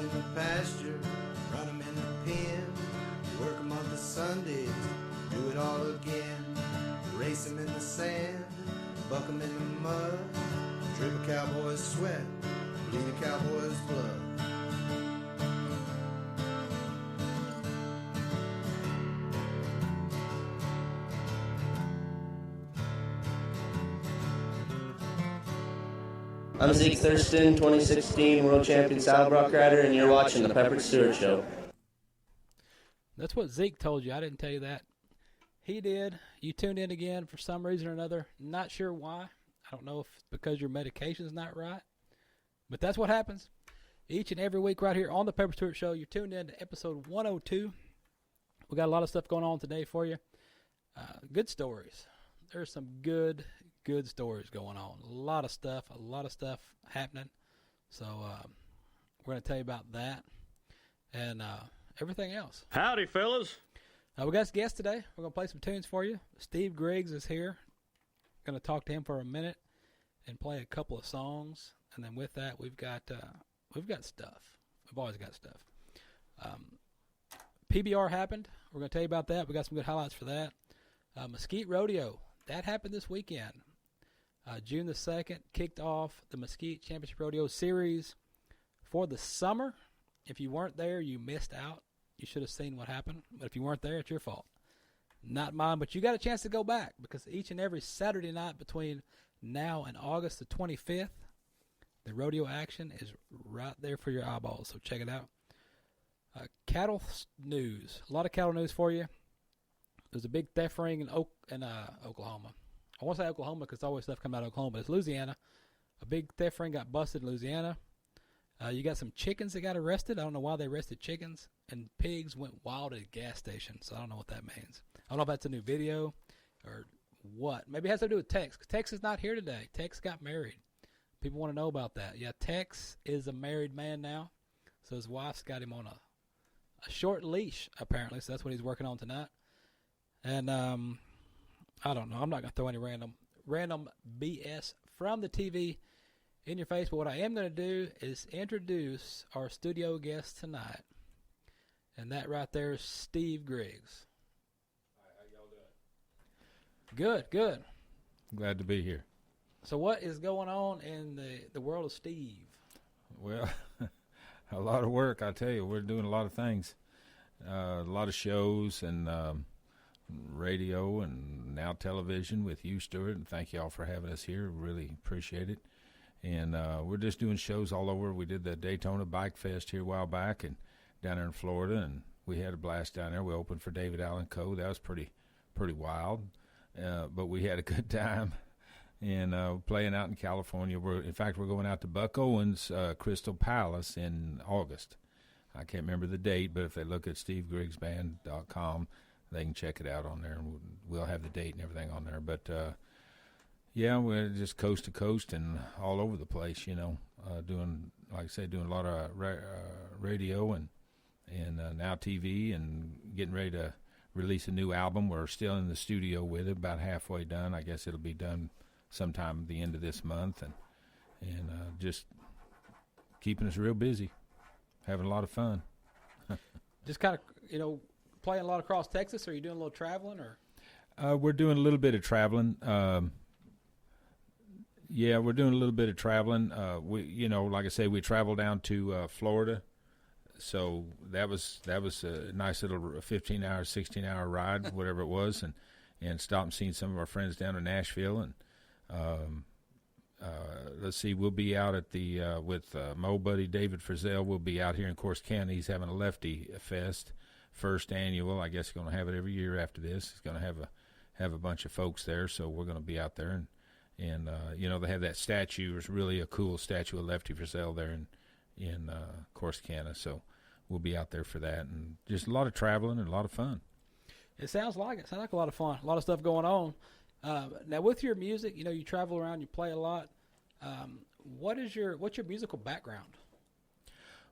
in the pasture, run 'em in the pen, work 'em on the Sundays, do it all again. Race 'em in the sand, buck 'em in the mud, drip a cowboy's sweat, bleed a cowboy's blood. I'm Zeke Thurston, 2016 World Champion Saddlebrock Rider, and you're watching the Pepper Stewart Show. That's what Zeke told you. I didn't tell you that. He did. You tuned in again for some reason or another. Not sure why. I don't know if it's because your medication's not right. But that's what happens. Each and every week right here on the Pepper Stewart Show, you're tuned in to episode 102. We got a lot of stuff going on today for you. Good stories. There's some good stories going on. A lot of stuff happening. So we're going to tell you about that and everything else. Howdy, fellas. We got a guest today. We're going to play some tunes for you. Steve Griggs is here. Going to talk to him for a minute and play a couple of songs. And then with that, we've got stuff. We've always got stuff. PBR happened. We're going to tell you about that. We got some good highlights for that. Mesquite Rodeo. That happened this weekend. June the 2nd kicked off the Mesquite Championship Rodeo Series for the summer. If you weren't there, you missed out. You should have seen what happened. But if you weren't there, it's your fault. Not mine, but you got a chance to go back because each and every Saturday night between now and August the 25th, the rodeo action is right there for your eyeballs. So check it out. Cattle news. A lot of cattle news for you. There's a big theft ring in Oklahoma. I want to say Oklahoma because always stuff comes out of Oklahoma. It's Louisiana. A big theft ring got busted in Louisiana. You got some chickens that got arrested. I don't know why they arrested chickens. And pigs went wild at a gas station. So I don't know what that means. I don't know if that's a new video or what. Maybe it has to do with Tex. Tex is not here today. Tex got married. People want to know about that. Yeah, Tex is a married man now. So his wife's got him on a short leash, apparently. So that's what he's working on tonight. And I don't know. I'm not going to throw any random BS from the TV in your face. But what I am going to do is introduce our studio guest tonight. And that right there is Steve Griggs. Hi, how y'all doing? Good. Glad to be here. So what is going on in the world of Steve? Well, a lot of work, I tell you. We're doing a lot of things. A lot of shows and radio and now television with you, Stewart, and thank you all for having us here. Really appreciate it. And we're just doing shows all over. We did the Daytona Bike Fest here a while back and down there in Florida, and we had a blast down there. We opened for David Allen Co. That was pretty wild, but we had a good time. And playing out in California. In fact, we're going out to Buck Owens' Crystal Palace in August. I can't remember the date, but if they look at stevegrigsband.com, they can check it out on there, and we'll have the date and everything on there. But, yeah, we're just coast to coast and all over the place, doing, like I said, doing a lot of radio and now TV and getting ready to release a new album. We're still in the studio with it, about halfway done. I guess it'll be done sometime at the end of this month, and just keeping us real busy, having a lot of fun. Just kind of, playing a lot across Texas, or are you doing a little traveling? Or we're doing a little bit of traveling. Yeah, we're doing a little bit of traveling. We, like I say, we traveled down to Florida, so that was a nice little 15-hour, 16-hour ride, whatever it was, and stopped and seen some of our friends down in Nashville. And let's see, we'll be out at the with my old buddy David Frizzell. We'll be out here in Corsicana. He's having a Lefty Fest, first annual. I guess he's going to have it every year after this. He's going to have a bunch of folks there, so we're going to be out there. And they have that statue. It's really a cool statue of Lefty Frizzell there in Corsicana. So we'll be out there for that, and just a lot of traveling and a lot of fun. It sounds like it. Sounds like a lot of fun. A lot of stuff going on. Now, with your music, you travel around, you play a lot. What's your musical background?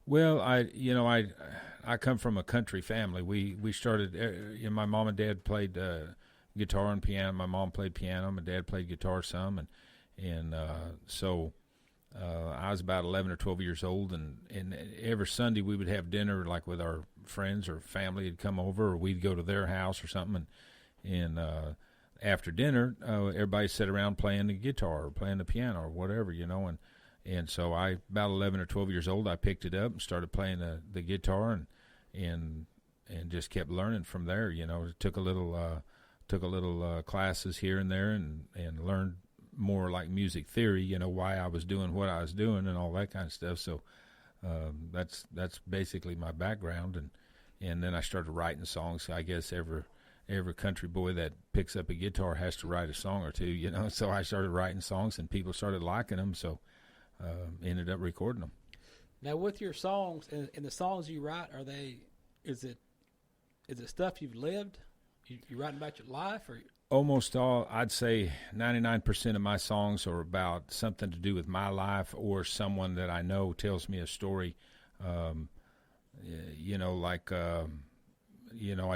Well, I come from a country family. We started. My mom and dad played guitar and piano. My mom played piano. My dad played guitar some, and so I was about 11 or 12 years old, and every Sunday we would have dinner, like with our friends or family had come over, or we'd go to their house or something, and after dinner, everybody sat around playing the guitar or playing the piano or whatever, and so about 11 or 12 years old, I picked it up and started playing the guitar, and just kept learning from there. Took a little classes here and there, and learned more like music theory, why I was doing what I was doing and all that kind of stuff. So that's basically my background, and then I started writing songs. I guess every country boy that picks up a guitar has to write a song or two, So I started writing songs, and people started liking them, so ended up recording them. Now, with your songs and the songs you write, is it stuff you've lived? You writing about your life, or? Almost all, I'd say 99% of my songs are about something to do with my life, or someone that I know tells me a story. I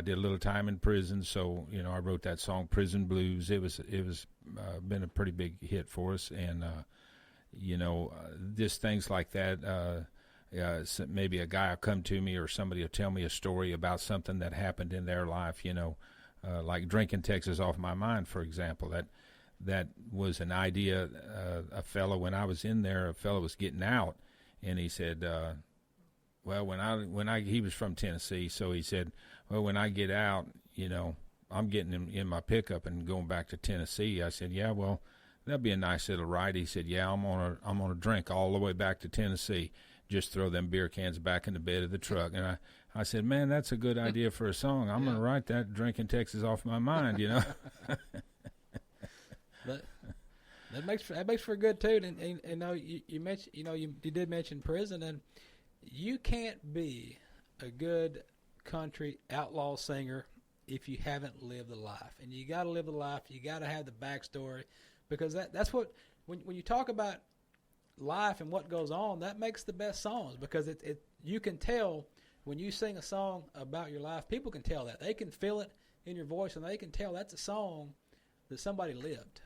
did a little time in prison, so I wrote that song "Prison Blues." It was been a pretty big hit for us, and just things like that. So maybe a guy will come to me, or somebody will tell me a story about something that happened in their life. Like "Drinking Texas Off My Mind," for example. That was an idea. A fellow, when I was in there, a fellow was getting out, and he said, he was from Tennessee, so he said, well, when I get out, I'm getting in my pickup and going back to Tennessee. I said, yeah, well, that'd be a nice little ride. He said, yeah, I'm gonna drink all the way back to Tennessee. Just throw them beer cans back in the bed of the truck. And I said, man, that's a good idea for a song. I'm going to write that, "Drinking Texas Off My Mind," That makes for a good tune. And you mentioned, you did mention prison, and you can't be a good country outlaw singer if you haven't lived the life. And you got to live the life. You got to have the backstory, because that's what, when you talk about life and what goes on, that makes the best songs, because you can tell when you sing a song about your life. People can tell that. They can feel it in your voice, and they can tell that's a song that somebody lived.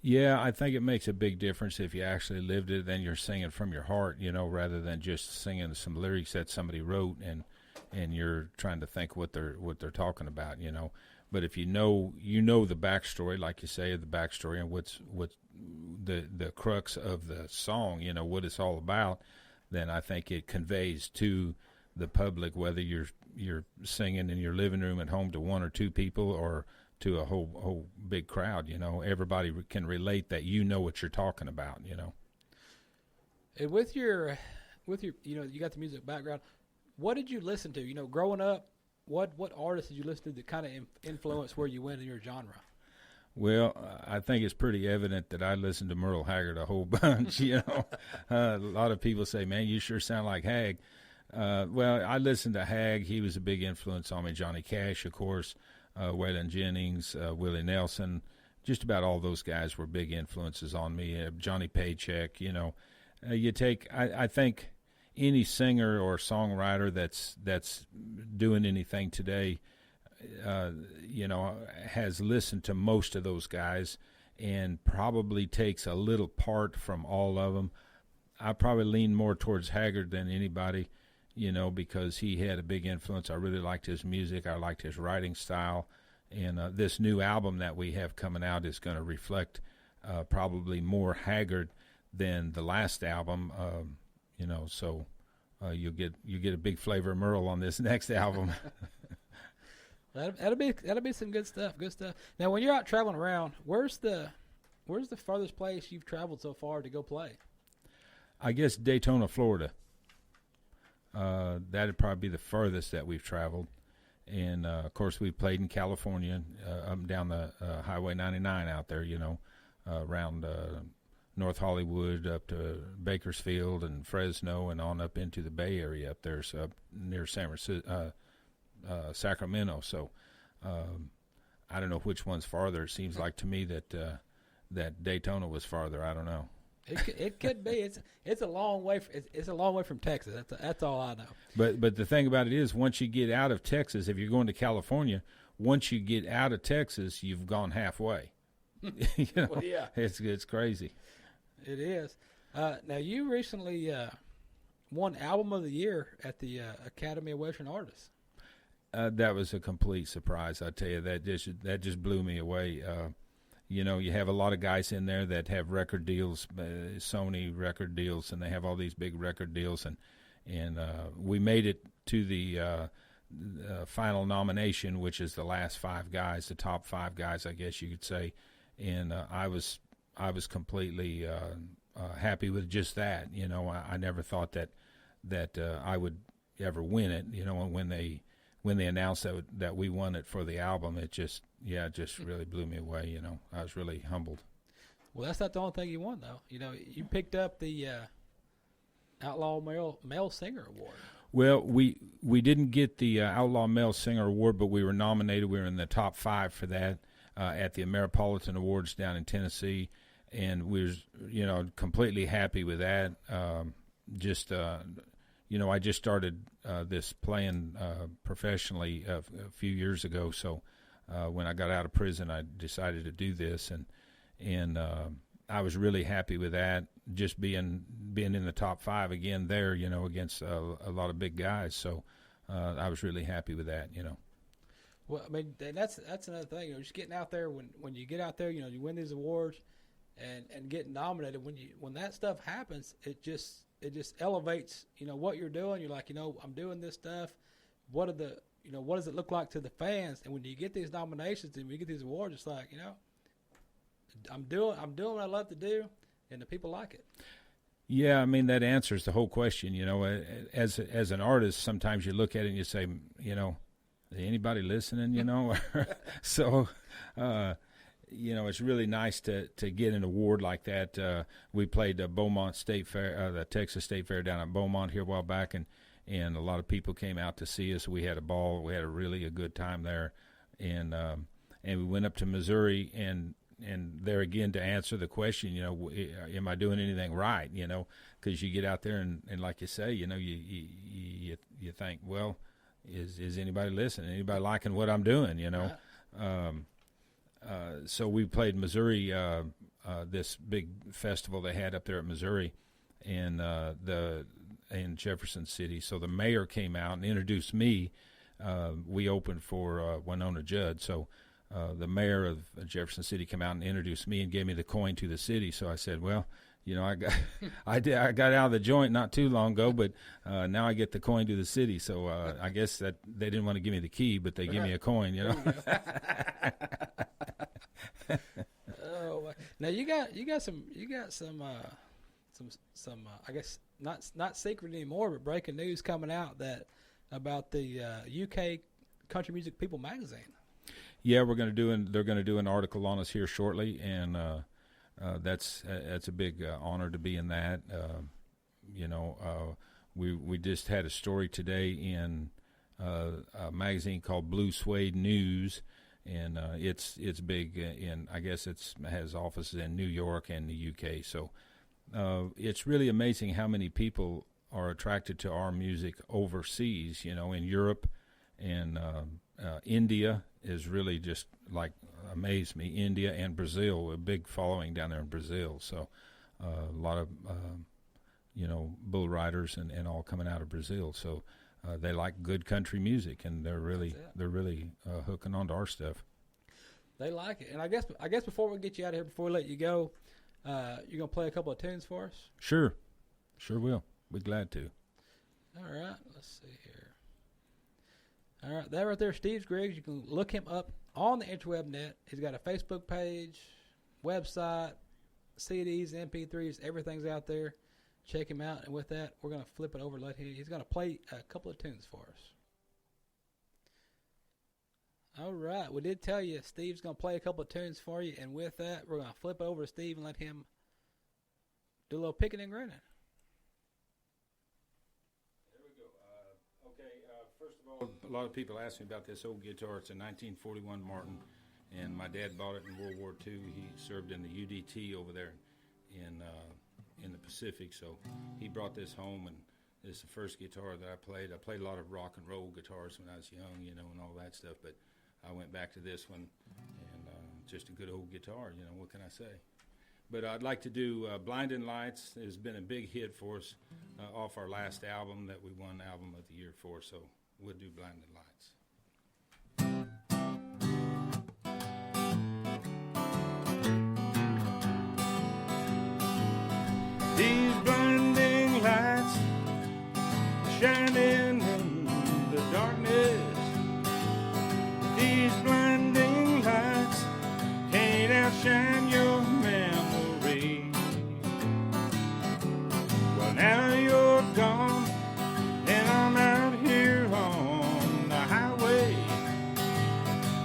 Yeah, I think it makes a big difference if you actually lived it, then you're singing from your heart, rather than just singing some lyrics that somebody wrote and you're trying to think what they're talking about, But if you know the backstory, like you say, the backstory, and what's the crux of the song, what it's all about, then I think it conveys to the public, whether you're singing in your living room at home to one or two people, or to a whole big crowd. Everybody can relate that what you're talking about. And with your you got the music background. What did you listen to? Growing up, what artists did you listen to that kind of influenced where you went in your genre? Well, I think it's pretty evident that I listened to Merle Haggard a whole bunch. A lot of people say, "Man, you sure sound like Hag." Well, I listened to Hag. He was a big influence on me. Johnny Cash, of course, Waylon Jennings, Willie Nelson. Just about all those guys were big influences on me. Johnny Paycheck. I think any singer or songwriter that's doing anything today, has listened to most of those guys, and probably takes a little part from all of them. I probably lean more towards Haggard than anybody, because he had a big influence. I really liked his music. I liked his writing style. And this new album that we have coming out is going to reflect probably more Haggard than the last album, so you get a big flavor of Merle on this next album. That'll be some good stuff. Good stuff. Now, when you're out traveling around, where's the furthest place you've traveled so far to go play? I guess Daytona, Florida. That'd probably be the furthest that we've traveled, and of course we've played in California, up and down the Highway 99 out there. Around North Hollywood up to Bakersfield and Fresno, and on up into the Bay Area up there, so up near San Francisco. Sacramento. So I don't know which one's farther. It seems like to me that Daytona was farther. I don't know. It could be. It's a long way. It's a long way from Texas. That's all I know. But the thing about it is, once you get out of Texas, if you're going to California, once you get out of Texas, you've gone halfway. Well, yeah, it's crazy. It is. Now, you recently won Album of the Year at the Academy of Western Artists. That was a complete surprise. I tell you, that just blew me away. You know, you have a lot of guys in there that have record deals, Sony record deals, and they have all these big record deals, and we made it to the final nomination, which is the last 5 guys, the top 5 guys, I guess you could say, and I was completely happy with just that. You know, I never thought that I would ever win it. You know, when they announced that we won it for the album, it just really blew me away. You know, I was really humbled. Well, that's not the only thing you won, though. You know, you picked up the Outlaw Male Singer Award. Well, we didn't get the Outlaw Male Singer Award, but we were nominated. We were in the top 5 for that at the Ameripolitan Awards down in Tennessee, and we was, you know, completely happy with that. You know, I just started this playing professionally a few years ago, so when I got out of prison, I decided to do this, and I was really happy with that. Just being in the top 5 again there, you know, against a lot of big guys. So I was really happy with that, you know. Well, I mean, that's another thing. You know, just getting out there when you get out there, you know, you win these awards and get nominated. When that stuff happens, it just elevates, you know, what you're doing. You're like, you know, I'm doing this stuff. What does it look like to the fans? And when you get these nominations and you get these awards, it's like, you know, I'm doing what I love to do, and the people like it. Yeah, I mean, that answers the whole question. You know, as an artist, sometimes you look at it and you say, you know, anybody listening? You know, so you know, it's really nice to get an award like that. We played the Beaumont State Fair, the Texas State Fair down at Beaumont here a while back, and a lot of people came out to see us. We had a ball. We had a good time there, and we went up to Missouri and there again to answer the question, you know, am I doing anything right? You know, because you get out there and like you say, you know, you think, well, is anybody listening? Anybody liking what I'm doing? You know, so we played Missouri, this big festival they had up there at Missouri, in Jefferson City. So the mayor came out and introduced me. We opened for Winona Judd, so. The mayor of Jefferson City came out and introduced me and gave me the coin to the city. So I said, well, you know, I got out of the joint not too long ago, but now I get the coin to the city. So I guess that they didn't want to give me the key, but they give me a coin, you know. Oh, now you got some I guess not secret anymore, but breaking news coming out about the UK Country Music People magazine. Yeah, they're going to do an article on us here shortly, and that's a big honor to be in that. You know, we just had a story today in a magazine called Blue Suede News, and it's big I guess it has offices in New York and the UK. So it's really amazing how many people are attracted to our music overseas. You know, in Europe and India is really just like amazed me. India and Brazil, a big following down there in Brazil. So a lot of you know, bull riders and all coming out of Brazil. So they like good country music, and they're really hooking onto our stuff. They like it. And I guess before we get you out of here, before we let you go, you're gonna play a couple of tunes for us? Sure will. Be glad to. All right, let's see here. All right, that right there, Steve Griggs. You can look him up on the interweb net. He's got a Facebook page, website, CDs, MP3s, everything's out there. Check him out. And with that, we're going to flip it over and he's going to play a couple of tunes for us. All right, we did tell you Steve's going to play a couple of tunes for you. And with that, we're going to flip it over to Steve and let him do a little picking and grinning. First of all, a lot of people ask me about this old guitar. It's a 1941 Martin, and my dad bought it in World War II. He served in the UDT over there in the Pacific, so he brought this home, and this is the first guitar that I played. I played a lot of rock and roll guitars when I was young, you know, and all that stuff, but I went back to this one, and just a good old guitar, you know, what can I say? But I'd like to do Blinding Lights. It's been a big hit for us off our last album that we won Album of the Year for, so we'll do Blinding Lights. These blinding lights shining in the darkness. These blinding lights can't outshine your memory. Well, now you're gone, and I'm out here on the highway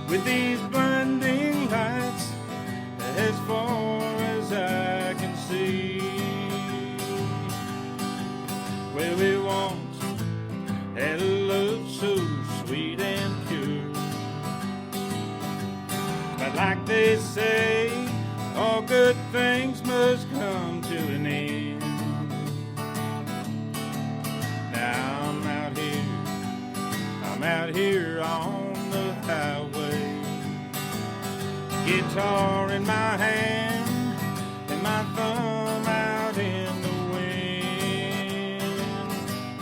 with these blinding lights as far as I can see. Well, we once had a love so sweet and pure, but like they say, all good things must come to an end. Now I'm out here on the highway, guitar in my hand and my thumb out in the wind,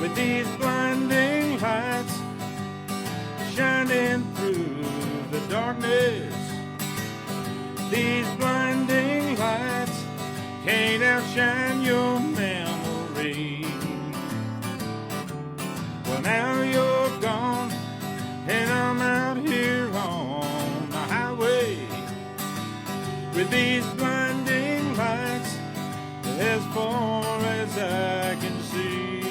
with these blinding lights shining through the darkness. These blinding lights can't outshine your memory. Well, now you're gone, and I'm out here on the highway with these blinding lights as far as I can see.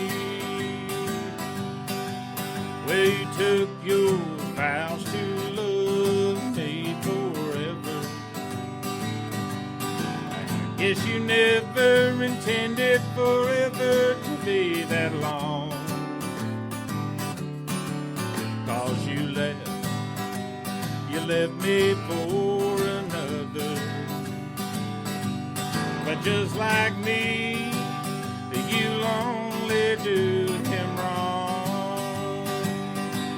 Well, you took your vows to love me forever. Guess you never intended forever to be that long. 'Cause you left me for another. But just like me, you'll only do him wrong.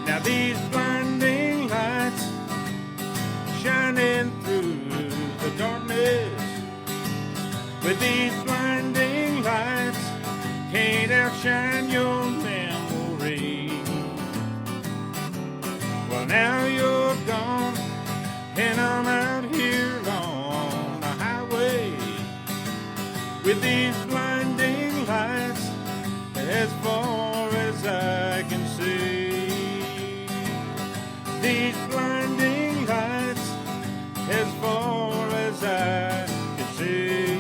Now these blinding lights shining through the darkness, with these blinding lights can't outshine your memory. Well, now you're gone, and I'm out here on the highway with these blinding lights as far as I can see. These blinding lights as far as I can see.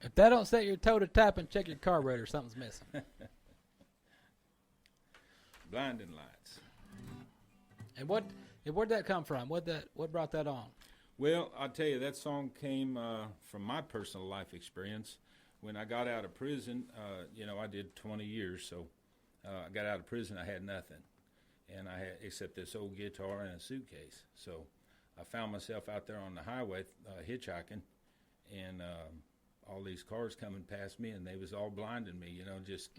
If that don't set your toe to tap and check your carburetor, something's missing. Blinding Lights. And where'd that come from? What brought that on? Well, I'll tell you, that song came from my personal life experience. When I got out of prison, I did 20 years, so I got out of prison, I had nothing. And I had, except this old guitar and a suitcase. So I found myself out there on the highway hitchhiking, and all these cars coming past me, and they was all blinding me, just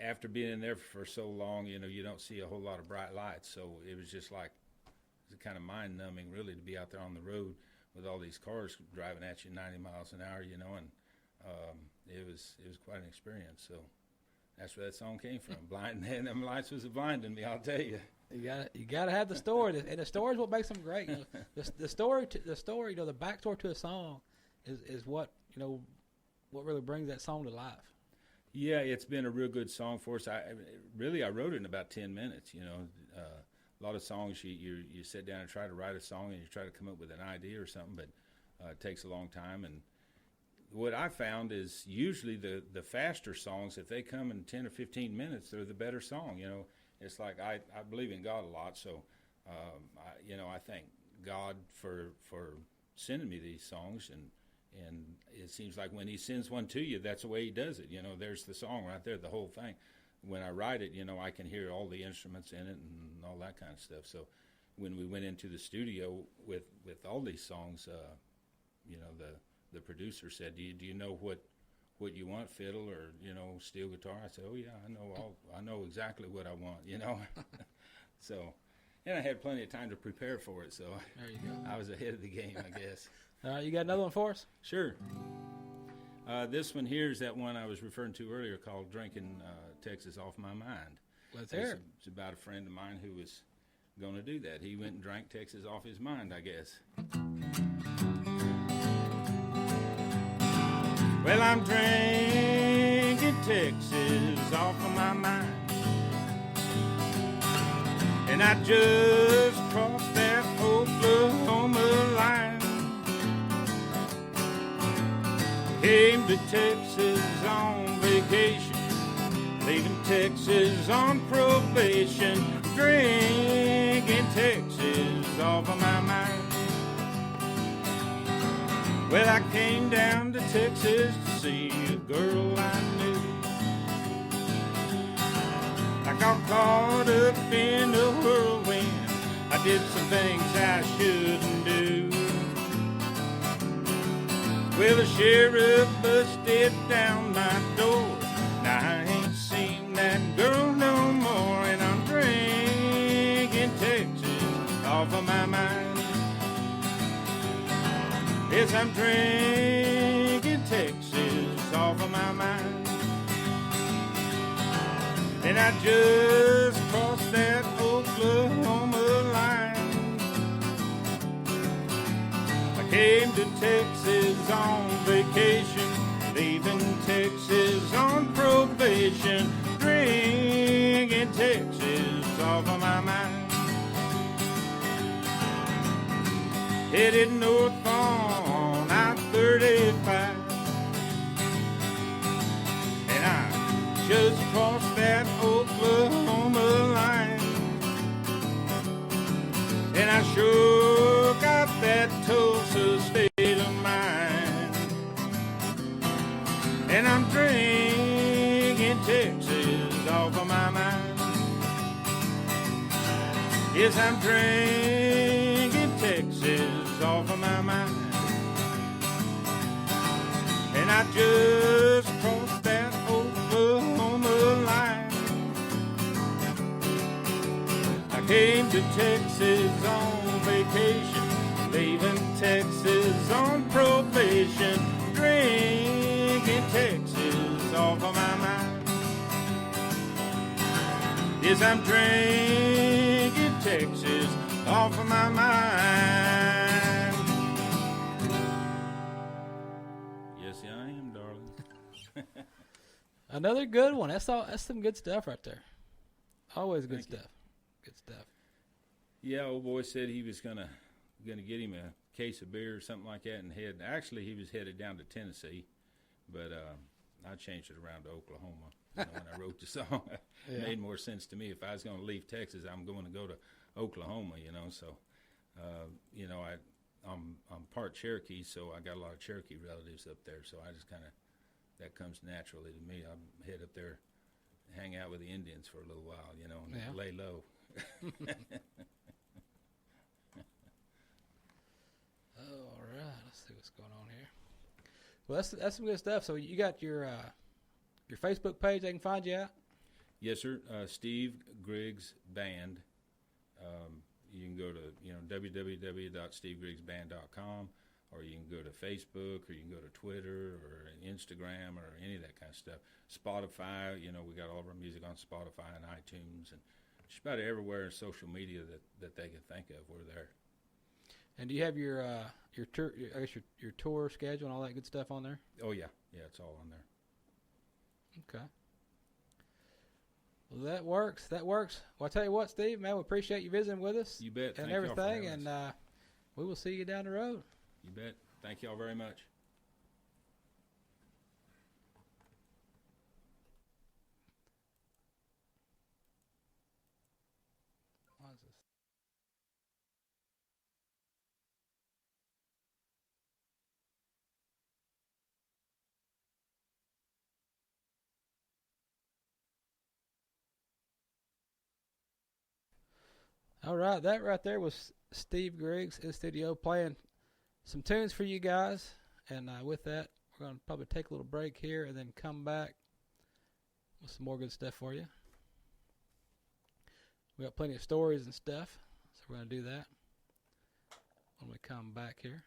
after being in there for so long, you don't see a whole lot of bright lights. So it was just like, it was kind of mind-numbing, really, to be out there on the road with all these cars driving at you 90 miles an hour, and it was quite an experience. So that's where that song came from. Blinding them lights was blinding me, I'll tell you. You gotta have the story, and the story is what makes them great. The story, the backstory to a song is what what really brings that song to life. Yeah, it's been a real good song for us. I wrote it in about 10 minutes. A lot of songs you sit down and try to write a song and you try to come up with an idea or something, but it takes a long time. And what I found is usually the faster songs, if they come in 10 or 15 minutes, they're the better song. It's like I believe in God a lot, so I thank God for sending me these songs, and it seems like when he sends one to you, that's the way he does it. There's the song right there, the whole thing. When I write it, I can hear all the instruments in it and all that kind of stuff. So when we went into the studio with all these songs, the producer said, do you know what you want, fiddle or, steel guitar? I said, oh, yeah, I know exactly what I want, So, and I had plenty of time to prepare for it, so there you go. I was ahead of the game, I guess. All right, you got another one for us? Sure. This one here is that one I was referring to earlier called Drinking Texas Off My Mind. Let's hear it. It's about a friend of mine who was going to do that. He went and drank Texas off his mind, I guess. Well, I'm drinking Texas off of my mind, and I just crossed that Oklahoma line. Came to Texas on vacation, leaving Texas on probation, drinking Texas off of my mind. Well, I came down to Texas to see a girl I knew. I got caught up in a whirlwind. I did some things I shouldn't do. Well, the sheriff busted down my door. Now I ain't seen that girl no more, and I'm drinking Texas off of my mind. Yes, I'm drinking Texas off of my mind, and I just crossed that Oklahoma line. I came to Texas on vacation, leaving Texas on probation, drinking Texas off of my mind. Headed north on I-35, and I just crossed that Oklahoma line, and I sure got that Tulsa state of mind, and I'm drinking Texas off of my mind. Yes, I'm drinking Texas off of my mind, and I just crossed that Oklahoma line. I came to Texas on vacation, leaving Texas on probation, drinking Texas off of my mind. Yes, I'm drinking Texas off of my mind. Yes, I am, darling. Another good one. That's some good stuff right there. Always good stuff. Good stuff. Yeah, old boy said he was gonna get him a case of beer or something like that and head. Actually, he was headed down to Tennessee, but I changed it around to Oklahoma. When I wrote the song, it made more sense to me. If I was going to leave Texas, I'm going to go to Oklahoma. So I'm part Cherokee, so I got a lot of Cherokee relatives up there. So I just kind of, that comes naturally to me. I head up there, hang out with the Indians for a little while, and lay low. All right, let's see what's going on here. Well, that's some good stuff. So you got your Facebook page they can find you at? Yes, sir. Steve Griggs Band. You can go to www.stevegrigsband.com, or you can go to Facebook, or you can go to Twitter or Instagram or any of that kind of stuff. Spotify, we got all of our music on Spotify and iTunes, and just about everywhere in social media that they can think of, we're there. And do you have your tour, your tour schedule and all that good stuff on there? Oh yeah, it's all on there. Okay. Well, that works. Well, I tell you what, Steve, man, we appreciate you visiting with us. You bet. And everything, and we will see you down the road. You bet. Thank y'all very much. All right, that right there was Steve Griggs in the studio playing some tunes for you guys. And with that, We're going to probably take a little break here and then come back with some more good stuff for you. We got plenty of stories and stuff, so we're going to do that when we come back here.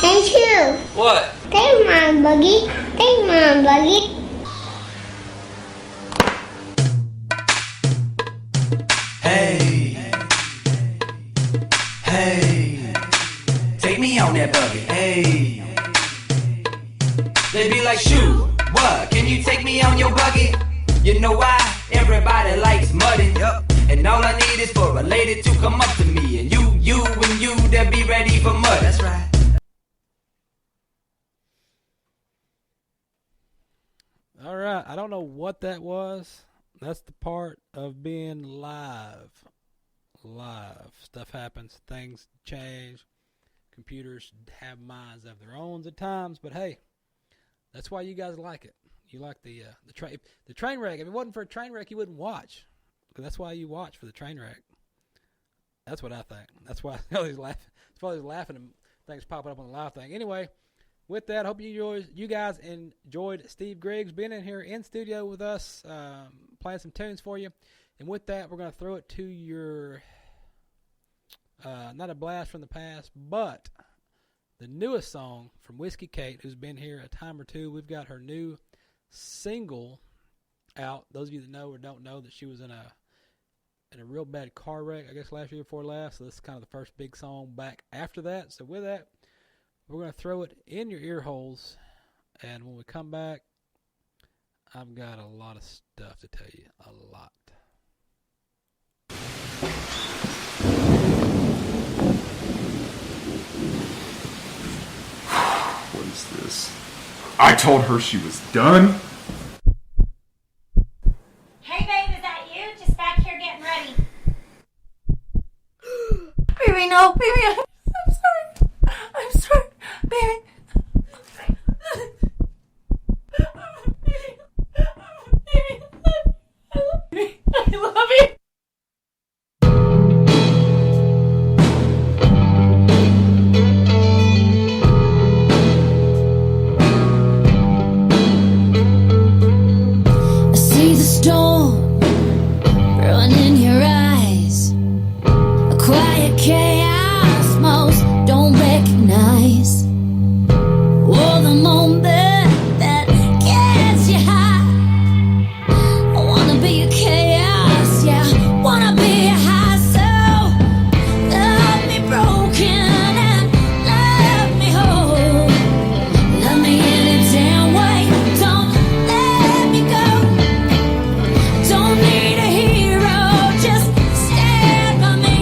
Hey, Chew. What? Take my buggy. Take my buggy. Hey, hey, take me on that buggy. Hey, they be like, shoot, what? Can you take me on your buggy? You know why? Everybody likes muddy. Yep. And all I need is for a lady to come up to me, and you, that be ready for mud. That's right. All right, I don't know what that was. That's the part of being live. Live. Stuff happens. Things change. Computers have minds of their own at times. But hey, that's why you guys like it. You like the train wreck. If it wasn't for a train wreck, you wouldn't watch. Because that's why you watch, for the train wreck. That's what I think. That's why he's laughing. That's why he's laughing and things popping up on the live thing. Anyway, with that, I hope you guys enjoyed Steve Griggs being in here in studio with us, playing some tunes for you. And with that, we're going to throw it to your, not a blast from the past, but the newest song from Whiskey Kate, who's been here a time or two. We've got her new single out. Those of you that know or don't know that she was in a real bad car wreck, I guess last year before last. So this is kind of the first big song back after that. So with that, we're going to throw it in your ear holes, and when we come back, I've got a lot of stuff to tell you. A lot. What is this? I told her she was done. Hey babe, is that you? Just back here getting ready. Baby, no, baby, I'm sorry. I'm sorry, baby. Baby, I love you. I see the storm brewing in your eyes, a quiet chaos most don't recognize. Oh, the moment that gets you high. I wanna be a chaos, yeah, wanna be a high. So love me broken and love me whole. Love me any damn way, don't let me go. Don't need a hero, just stand by me.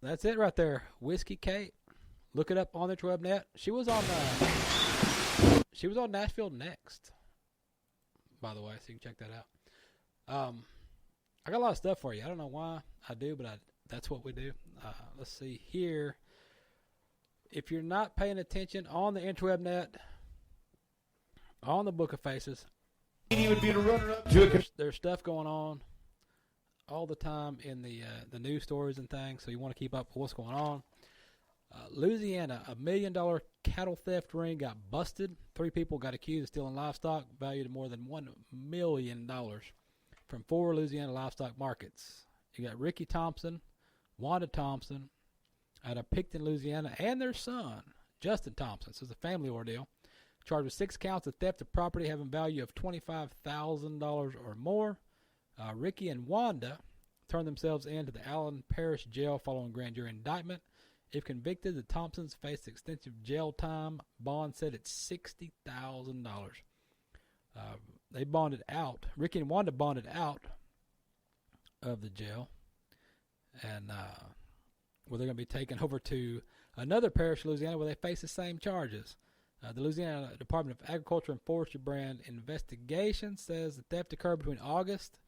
That's it right there. Whiskey Kate. Look it up on the interwebnet. She was on Nashville Next, by the way, so you can check that out. I got a lot of stuff for you. I don't know why I do, but that's what we do. Let's see here. If you're not paying attention on the interwebnet, on the Book of Faces, there's stuff going on all the time in the news stories and things, so you want to keep up with what's going on. Louisiana, $1 million cattle theft ring got busted. 3 people got accused of stealing livestock valued at more than $1 million from 4 Louisiana livestock markets. You got Ricky Thompson, Wanda Thompson out of Picton, Louisiana, and their son, Justin Thompson. So it's a family ordeal. Charged with 6 counts of theft of property having value of $25,000 or more. Ricky and Wanda turned themselves in to the Allen Parish Jail following grand jury indictment. If convicted, the Thompsons faced extensive jail time. Bond set at $60,000. They bonded out. Ricky and Wanda bonded out of the jail. And where they're going to be taken over to another parish in Louisiana where they face the same charges. The Louisiana Department of Agriculture and Forestry brand investigation says the theft occurred between August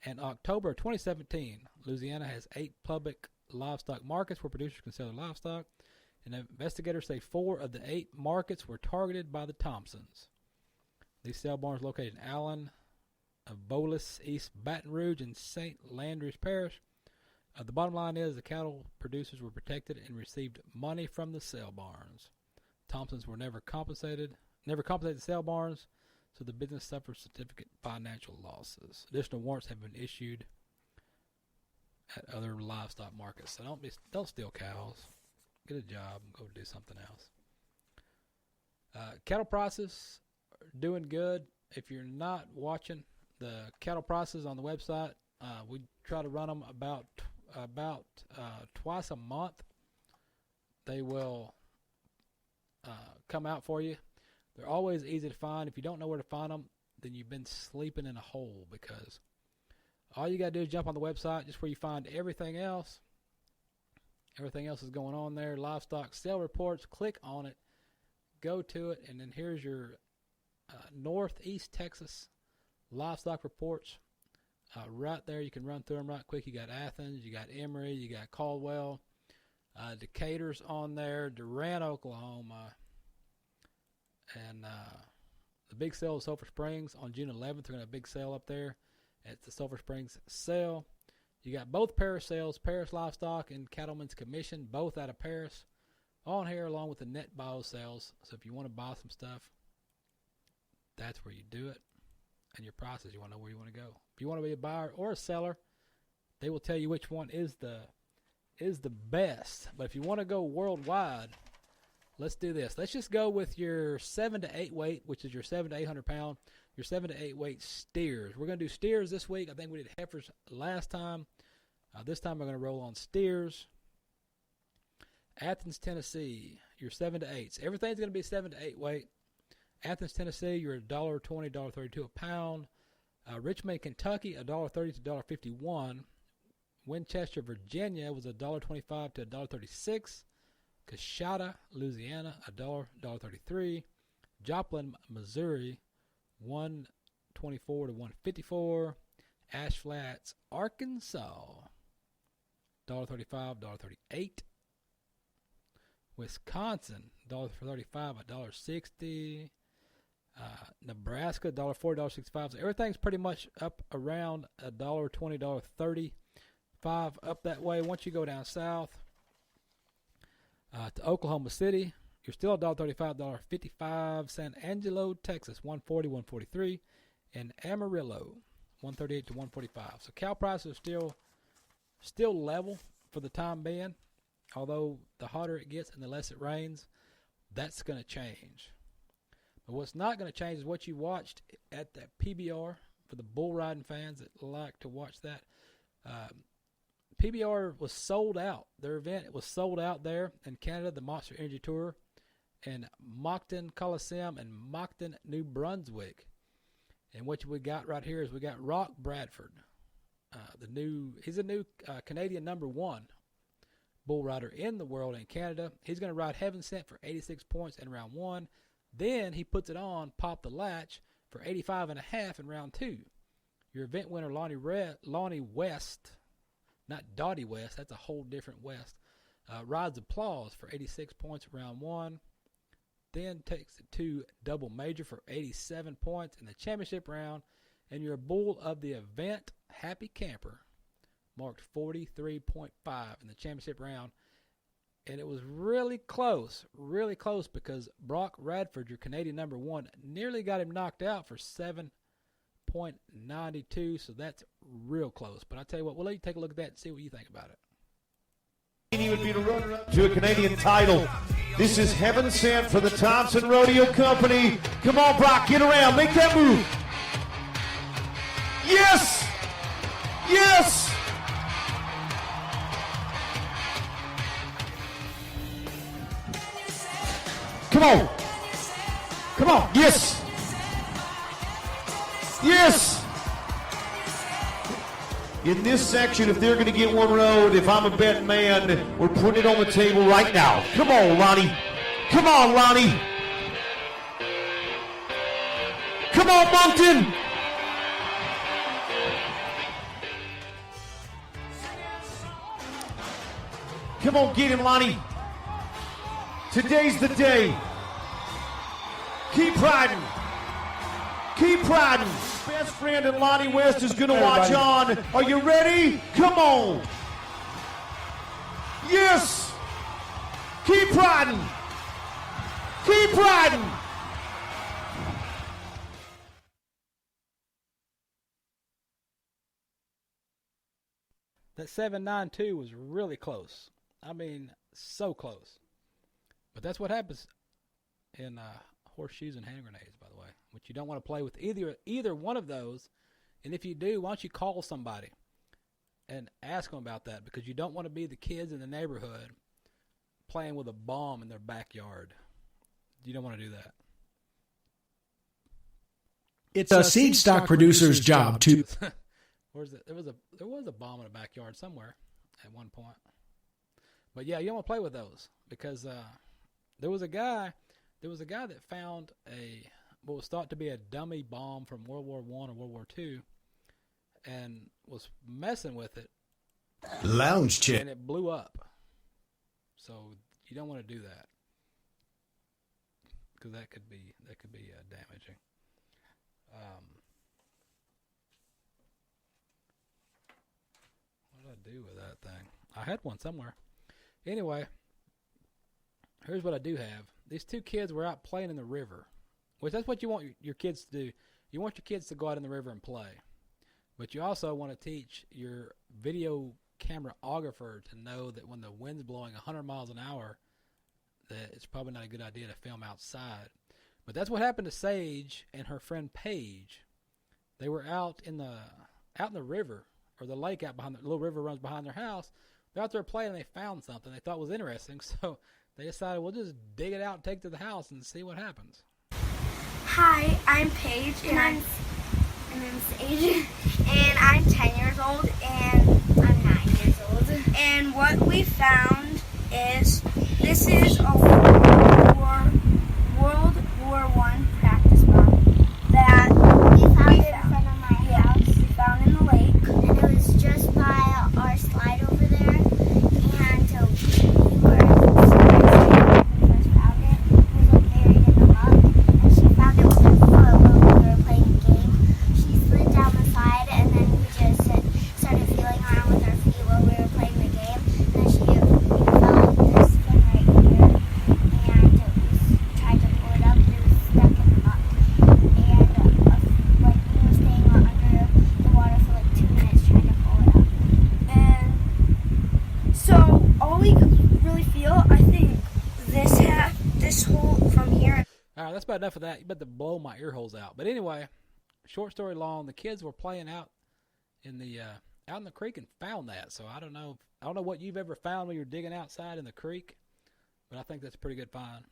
and October of 2017. Louisiana has 8 public livestock markets where producers can sell their livestock, and investigators say 4 of the 8 markets were targeted by the Thompsons. These sale barns located in Allen, Bolis, East Baton Rouge, and St. Landry's Parish. The bottom line is the cattle producers were protected and received money from the sale barns. Thompsons were never compensated the sale barns, so the business suffered significant financial losses. Additional warrants have been issued at other livestock markets. So don't steal cows. Get a job and go do something else. Cattle prices are doing good. If you're not watching the cattle prices on the website, we try to run them about twice a month. They will come out for you. They're always easy to find. If you don't know where to find them, then you've been sleeping in a hole, because all you got to do is jump on the website, just where you find everything else. Everything else is going on there. Livestock sale reports. Click on it. Go to it. And then here's your Northeast Texas livestock reports. Right there, you can run through them right quick. You got Athens. You got Emory. You got Caldwell. Decatur's on there. Durant, Oklahoma. And the big sale of Sulphur Springs on June 11th. They're going to have a big sale up there at the Sulphur Springs sale. You got both Paris sales, Paris Livestock and Cattlemen's Commission, both out of Paris, on here, along with the net bio sales. So if you want to buy some stuff, that's where you do it. And your prices, you want to know where you want to go. If you want to be a buyer or a seller, they will tell you which one is the best. But if you want to go worldwide, let's do this. Let's just go with your 7 to 8 weight, which is your 7 to 800 pound, your 7 to 8 weight steers. We're going to do steers this week. I think we did heifers last time. This time we're going to roll on steers. Athens, Tennessee, your 7 to 8s. Everything's going to be 7 to 8 weight. Athens, Tennessee, you're $1.20, $1.32 a pound. Richmond, Kentucky, $1.30 to $1.51. Winchester, Virginia was $1.25 to $1.36. Coshada, Louisiana, $1, $1.33. Joplin, Missouri, $1.24 to $1.54. Ash Flats, Arkansas, $1.35, $1.38. Wisconsin, $1.35, $1.60. Nebraska, $1.40, $1.65. So everything's pretty much up around $1.20, $1.35 up that way. Once you go down south to Oklahoma City, you're still $1.35, $1.55. San Angelo, Texas, $1.40, $1.43. And Amarillo, $1.38 to $1.45. So cow prices are still level for the time being. Although the hotter it gets and the less it rains, that's going to change. But what's not going to change is what you watched at that PBR for the bull riding fans that like to watch that. PBR was sold out. Their event, it was sold out there in Canada, the Monster Energy Tour, in Moncton Coliseum in Moncton, New Brunswick. And what we got right here is we got Rock Bradford. He's a new Canadian number 1 bull rider in the world in Canada. He's going to ride Heaven Sent for 86 points in round 1. Then he puts it on Pop the Latch for 85.5 in round 2. Your event winner, Lonnie West, not Dottie West, that's a whole different West, rides Applause for 86 points in round 1. Then takes it to Double Major for 87 points in the championship round. And your bull of the event, Happy Camper, marked 43.5 in the championship round. And it was really close because Brock Radford, your Canadian number 1, nearly got him knocked out for 7.92. So that's real close. But I tell you what, we'll let you take a look at that and see what you think about it. He would be the runner-up to a Canadian title. This is Heaven Sent for the Thompson Rodeo Company. Come on, Brock, get around, make that move. Yes! Yes! Come on. Come on, yes! Yes! In this section, if they're going to get one road, if I'm a betting man, we're putting it on the table right now. Come on, Lonnie. Come on, Lonnie. Come on, Moncton. Come on, get him, Lonnie. Today's the day. Keep riding. Keep riding. Best friend and Lonnie West is going to watch on. Are you ready? Come on. Yes. Keep riding. Keep riding. That 7.92 was really close. I mean, so close. But that's what happens in horseshoes and hand grenades, by the way, which you don't want to play with either one of those. And if you do, why don't you call somebody and ask them about that, because you don't want to be the kids in the neighborhood playing with a bomb in their backyard. You don't want to do that. It's a seed stock producer's job to. There was a bomb in a backyard somewhere at one point. But yeah, you don't want to play with those because there was a guy that found what was thought to be a dummy bomb from World War I or World War II, and was messing with it. Lounge chick. And it blew up. So you don't want to do that because that could be damaging. What did I do with that thing? I had one somewhere. Anyway, here's what I do have. These two kids were out playing in the river, which that's what you want your kids to do. You want your kids to go out in the river and play. But you also want to teach your video cameraographer to know that when the wind's blowing 100 miles an hour, that it's probably not a good idea to film outside. But that's what happened to Sage and her friend Paige. They were out in the river, or the lake out behind the little river runs behind their house. They're out there playing and they found something they thought was interesting, so they decided we'll just dig it out and take it to the house and see what happens. Hi, I'm Paige, and I'm Sage, and I'm 10 years old, and I'm 9 years old. And what we found is this is a World War I practice bomb that we found in front of my house. We found in the lake, and it was just by our slide over there. And we were when we first found it. We were buried in the mud, and she found it with her foot when we were playing a game. She slid down the slide, and then we just started feeling around with our feet while we were playing the game. And then she felt this thing right here, and we tried to pull it up, but it was stuck in the mud. And like we were staying under the water for like 2 minutes trying to pull it up. And so all we really feel, I think, this hole from here. All right, that's about enough of that. You better blow my ear holes out. But anyway, short story long, the kids were playing out in the creek and found that. So I don't know what you've ever found when you're digging outside in the creek, but I think that's a pretty good find.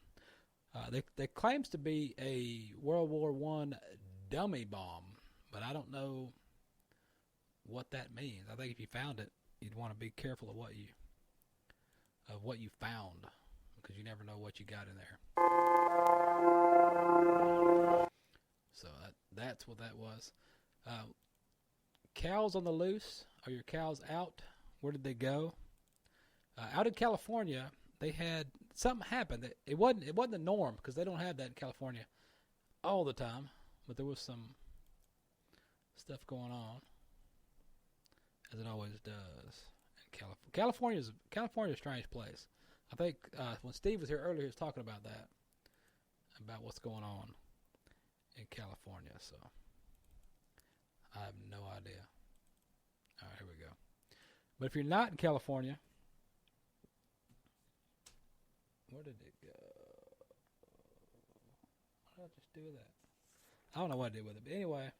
They claims to be a World War I dummy bomb, but I don't know what that means. I think if you found it, you'd want to be careful of what you of what you found, because you never know what you got in there. So that's what that was. Cows on the loose. Are your cows out? Where did they go? Out in California, they had something happen. It wasn't the norm, because they don't have that in California all the time. But there was some stuff going on, as it always does in California. California's a strange place. I think when Steve was here earlier, he was talking about that, about what's going on in California. So I have no idea. All right, here we go. But if you're not in California, where did it go? What did I just do with that? I don't know what I did with it. But anyway,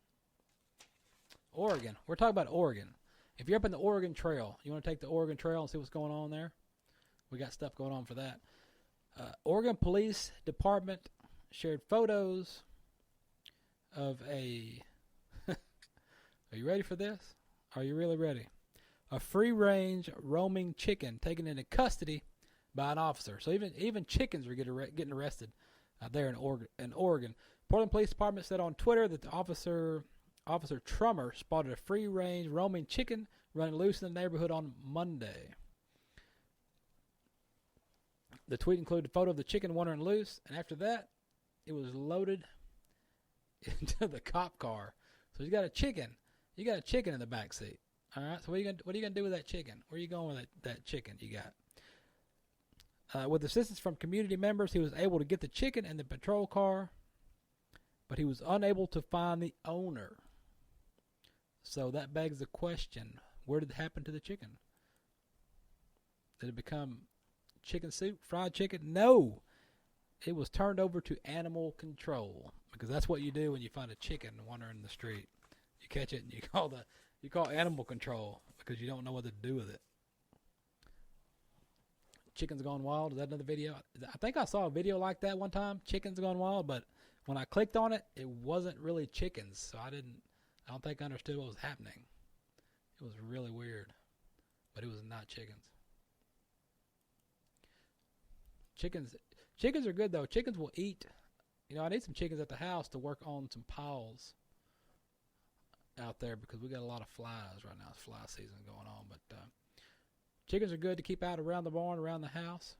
Oregon. We're talking about Oregon. If you're up in the Oregon Trail, you want to take the Oregon Trail and see what's going on there? We got stuff going on for that. Oregon Police Department shared photos of a... Are you ready for this? Are you really ready? A free-range roaming chicken taken into custody by an officer. So even chickens are getting arrested there in Oregon. Portland Police Department said on Twitter that the Officer Trummer spotted a free-range roaming chicken running loose in the neighborhood on Monday. The tweet included a photo of the chicken wandering loose, and after that, it was loaded into the cop car. So you got a chicken. You got a chicken in the back seat. All right. So what are you gonna do with that chicken? Where are you going with that chicken you got? With assistance from community members, he was able to get the chicken in the patrol car, but he was unable to find the owner. So that begs the question: where did it happen to the chicken? Did it become chicken soup, fried chicken? No, it was turned over to animal control, because that's what you do when you find a chicken wandering in the street. You catch it and you call animal control, because you don't know what to do with it. Chickens Gone Wild. Is that another video? I think I saw a video like that one time, Chickens Gone Wild, but when I clicked on it, it wasn't really chickens, so I don't think I understood what was happening. It was really weird, but it was not chickens. Chickens are good, though. Chickens will eat. I need some chickens at the house to work on some piles out there, because we got a lot of flies right now. It's fly season going on, but chickens are good to keep out around the barn, around the house.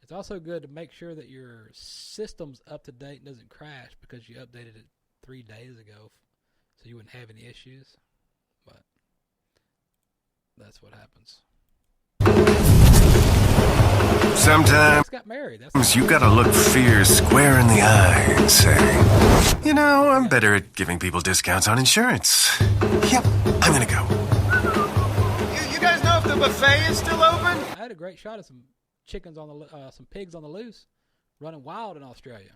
It's also good to make sure that your system's up to date and doesn't crash, because you updated it 3 days ago, so you wouldn't have any issues. But that's what happens. Sometimes got married. You gotta look fear square in the eye and say, I'm better at giving people discounts on insurance. Yep, I'm gonna go. You guys know if the buffet is still open? I had a great shot of some chickens some pigs on the loose, running wild in Australia.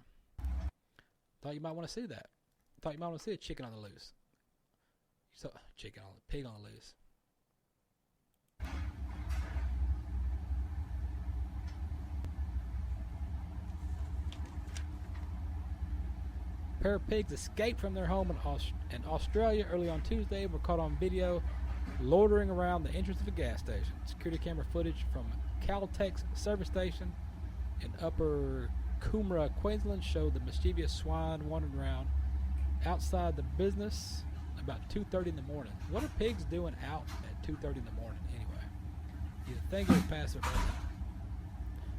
Thought you might want to see that. Thought you might want to see a chicken on the loose. Pig on the loose. A pair of pigs escaped from their home in Australia early on Tuesday and were caught on video loitering around the entrance of a gas station. Security camera footage from Caltex service station in Upper Coomera, Queensland showed the mischievous swine wandering around outside the business about 2:30 in the morning. What are pigs doing out at 2:30 in the morning anyway? You'd think it would pass their bedtime.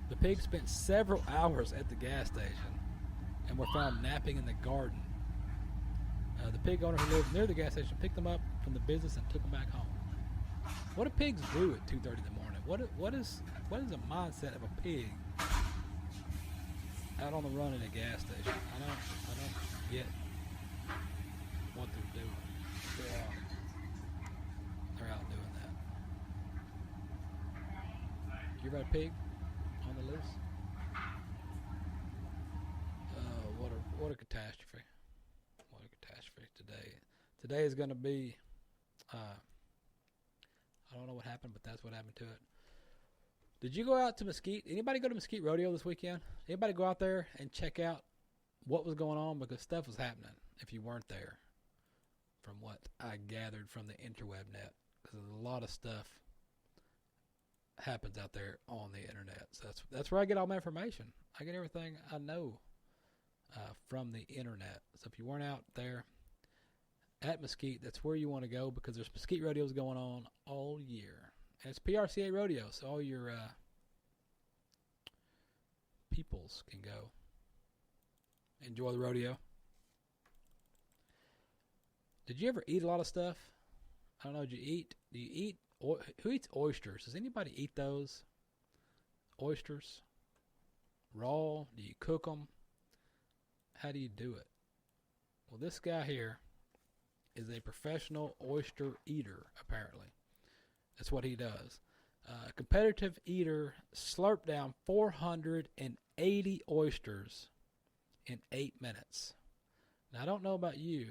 The pigs spent several hours at the gas station and were found napping in the garden. The pig owner who lived near the gas station picked them up from the business and took them back home. What do pigs do at 2:30 in the morning? What is the mindset of a pig out on the run at a gas station? I don't get what they're doing. They're out doing that. You ever had a pig on the loose? What a catastrophe. What a catastrophe today. Today is going to be, I don't know what happened, but that's what happened to it. Did you go out to Mesquite? Anybody go to Mesquite Rodeo this weekend? Anybody go out there and check out what was going on? Because stuff was happening if you weren't there, from what I gathered from the interweb net. Because a lot of stuff happens out there on the internet. So that's where I get all my information. I get everything I know from the internet. So if you weren't out there at Mesquite, that's where you want to go, because there's Mesquite rodeos going on all year. And it's PRCA rodeo, so all your peoples can go enjoy the rodeo. Did you ever eat a lot of stuff? I don't know. Do you eat? Who eats oysters? Does anybody eat those? Oysters? Raw? Do you cook them? How do you do it? Well, this guy here is a professional oyster eater, apparently. That's what he does. A competitive eater slurped down 480 oysters in 8 minutes. Now, I don't know about you,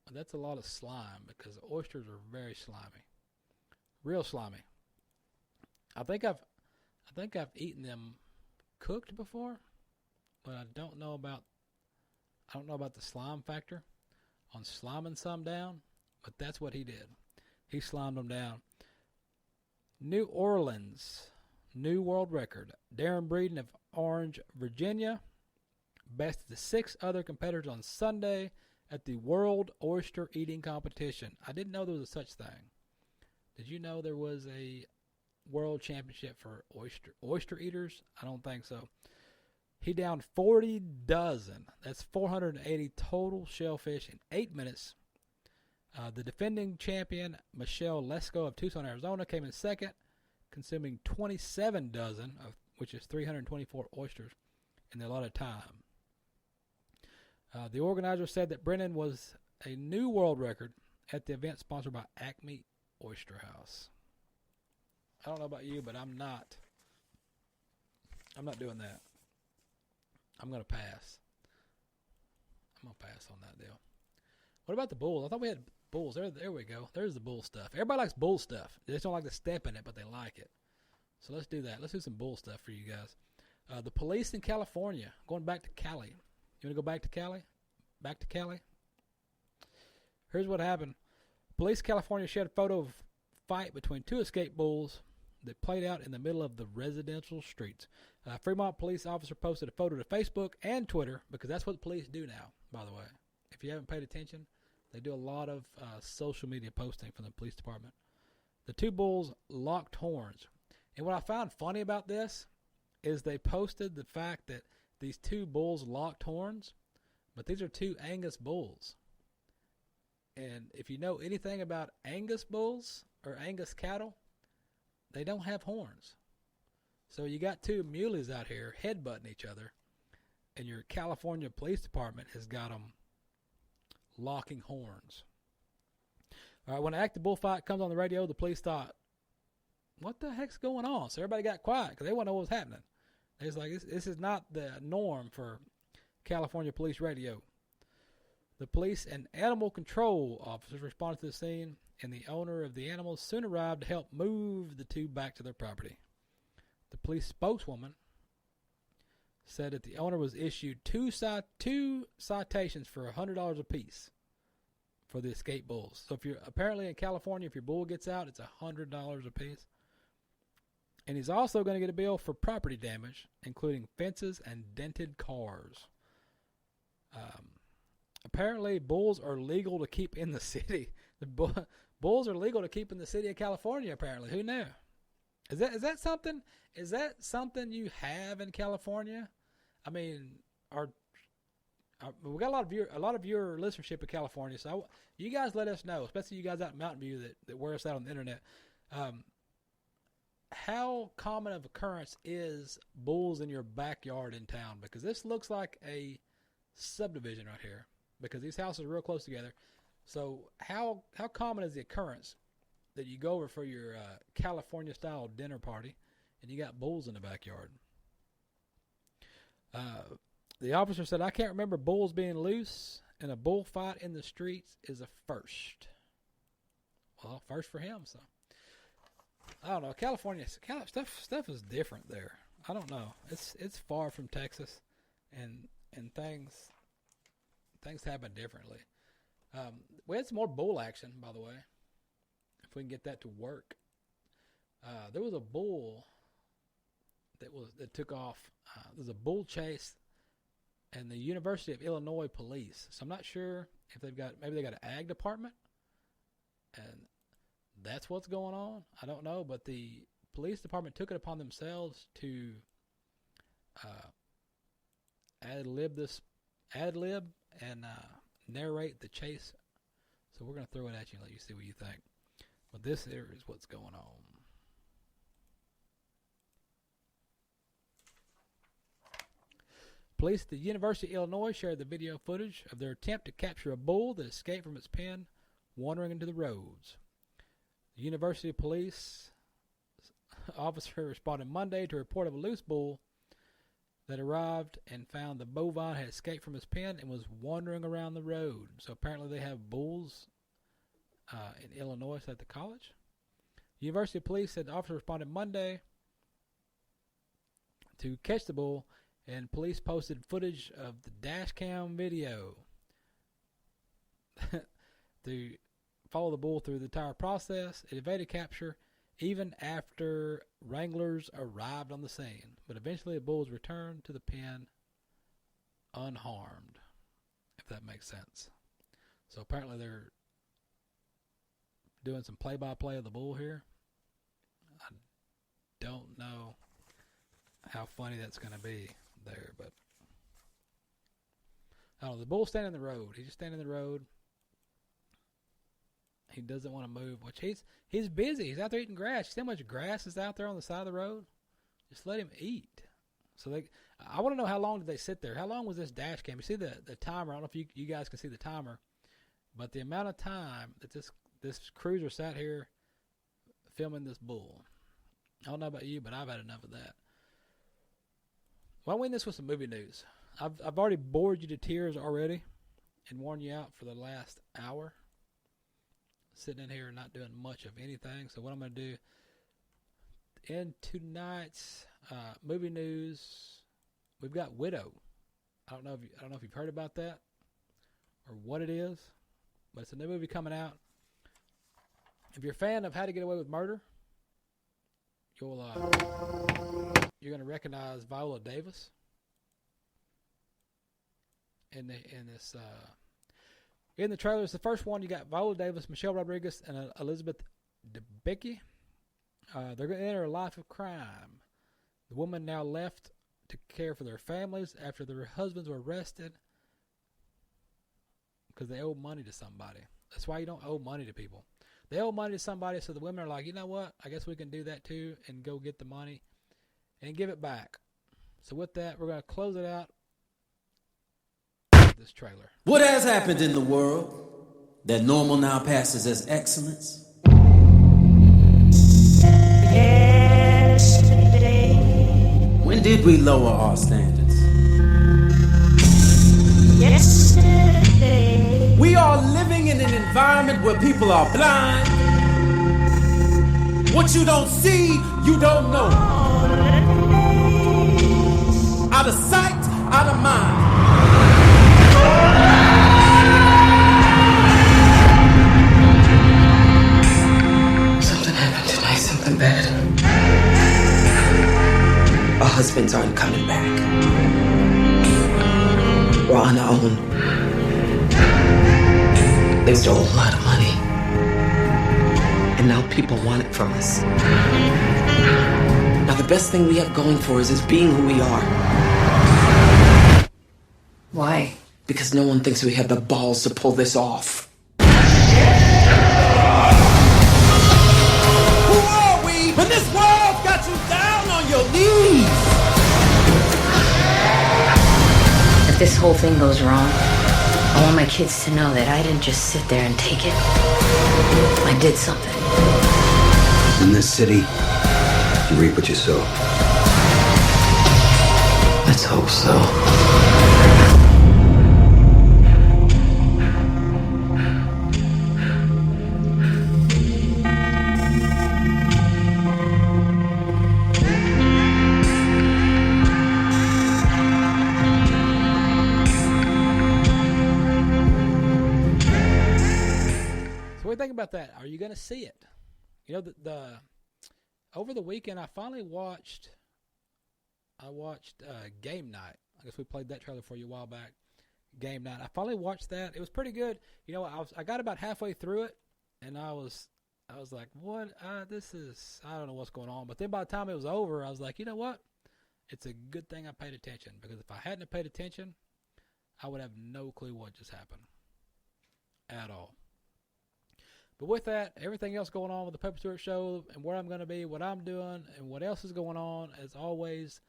but that's a lot of slime, because oysters are very slimy. Real slimy. I think I've eaten them cooked before, but I don't know about the slime factor on sliming some down, but that's what he did. He slimed them down. New Orleans, new world record. Darren Breeden of Orange, Virginia, bested the 6 other competitors on Sunday at the World Oyster Eating Competition. I didn't know there was a such thing. Did you know there was a world championship for oyster eaters? I don't think so. He downed 40 dozen. That's 480 total shellfish in 8 minutes. The defending champion, Michelle Lesko of Tucson, Arizona, came in second, consuming 27 dozen, which is 324 oysters, in a lot of time. The organizer said that Brennan was a new world record at the event sponsored by Acme Oyster House. I don't know about you, but I'm not doing that. I'm going to pass. I'm going to pass on that deal. What about the bulls? I thought we had bulls. There we go. There's the bull stuff. Everybody likes bull stuff. They just don't like to step in it, but they like it. So let's do that. Let's do some bull stuff for you guys. The police in California, going back to Cali. You want to go back to Cali? Back to Cali? Here's what happened. Police in California shared a photo of a fight between 2 escaped bulls that played out in the middle of the residential streets. Fremont police officer posted a photo to Facebook and Twitter, because that's what the police do now, by the way. If you haven't paid attention, they do a lot of social media posting from the police department. The 2 bulls locked horns. And what I found funny about this is they posted the fact that these 2 bulls locked horns, but these are 2 Angus bulls. And if you know anything about Angus bulls or Angus cattle, they don't have horns. So you got 2 muleys out here headbutting each other, and your California police department has got them locking horns. All right, when an active bullfight comes on the radio, the police thought, what the heck's going on? So everybody got quiet because they want to know what was happening. They was like, this is not the norm for California police radio. The police and animal control officers responded to the scene, and the owner of the animals soon arrived to help move the 2 back to their property. The police spokeswoman said that the owner was issued two citations for $100 apiece for the escaped bulls. So if you're apparently in California, if your bull gets out, it's $100 apiece. And he's also going to get a bill for property damage, including fences and dented cars. Apparently, bulls are legal to keep in the city. The bulls are legal to keep in the city of California. Apparently, who knew? Is that something? Is that something you have in California? I mean, we got a lot of viewer listenership in California. So you guys let us know, especially you guys out in Mountain View that wear us out on the internet. How common of occurrence is bulls in your backyard in town? Because this looks like a subdivision right here, because these houses are real close together. So how common is the occurrence that you go over for your California-style dinner party and you got bulls in the backyard? The officer said, I can't remember bulls being loose, and a bullfight in the streets is a first. Well, first for him, so. I don't know. California stuff is different there. I don't know. It's far from Texas, and things happen differently. We had some more bull action, by the way. If we can get that to work, there was a bull. that took off. There's a bull chase, and the University of Illinois police. So I'm not sure if maybe they got an ag department, and that's what's going on. I don't know, but the police department took it upon themselves to ad lib and narrate the chase. So we're going to throw it at you and let you see what you think. But this here is what's going on. Police at the University of Illinois shared the video footage of their attempt to capture a bull that escaped from its pen, wandering into the roads. The University police officer responded Monday to a report of a loose bull that arrived and found the bovine had escaped from his pen and was wandering around the road. So apparently they have bulls in Illinois at the college. The University police said the officer responded Monday to catch the bull, and police posted footage of the dash cam video to follow the bull through the entire process. It evaded capture even after wranglers arrived on the scene, but eventually the bull was returned to the pen unharmed, if that makes sense. So apparently they're doing some play-by-play of the bull here. I don't know how funny that's going to be there, but I don't know. The bull's standing in the road. He's just standing in the road. He doesn't want to move, which he's busy. He's out there eating grass. You see how much grass is out there on the side of the road? Just let him eat. So I want to know, how long did they sit there? How long was this dash cam? You see the timer. I don't know if you guys can see the timer, but the amount of time that this cruiser sat here filming this bull. I don't know about you, but I've had enough of that. Why don't we end this with some movie news? I've already bored you to tears already and worn you out for the last hour, sitting in here and not doing much of anything. So what I'm going to do in tonight's movie news, we've got Widow. I don't know if you've heard about that or what it is, but it's a new movie coming out. If you're a fan of How to Get Away with Murder, you're going to recognize Viola Davis in the trailers. The first one, you got Viola Davis, Michelle Rodriguez, and Elizabeth Debicki. They're going to enter a life of crime. The woman now left to care for their families after their husbands were arrested because they owe money to somebody. That's why you don't owe money to people. They owe money to somebody, so the women are like, you know what? I guess we can do that too and go get the money and give it back. So with that, we're going to close it out with this trailer. What has happened in the world that normal now passes as excellence? Yesterday. When did we lower our standards? Yesterday. We are living in an environment where people are blind. What you don't see, you don't know. Out of sight, out of mind. Something happened tonight, something bad. Our husbands aren't coming back. We're on our own. They stole a lot of money. And now people want it from us. Now the best thing we have going for us is being who we are. Why? Because no one thinks we have the balls to pull this off. Who are we when this world got you down on your knees? If this whole thing goes wrong, I want my kids to know that I didn't just sit there and take it. I did something. In this city, you reap what you sow. Let's hope so. Think about that. Are you going to see it? You know, the over the weekend I finally watched I watched Game Night. I guess we played that trailer for you a while back. Game Night. I finally watched that. It was pretty good. You know, I got about halfway through it, and I was like, what? This is, I don't know what's going on. But then by the time it was over, I was like, you know what? It's a good thing I paid attention, because if I hadn't have paid attention, I would have no clue what just happened at all. But with that, everything else going on with the Pepper Stewart Show and where I'm going to be, what I'm doing, and what else is going on, as always,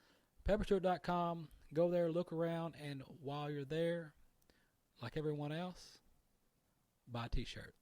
pepperstewart.com. Go there, look around, and while you're there, like everyone else, buy a t-shirt.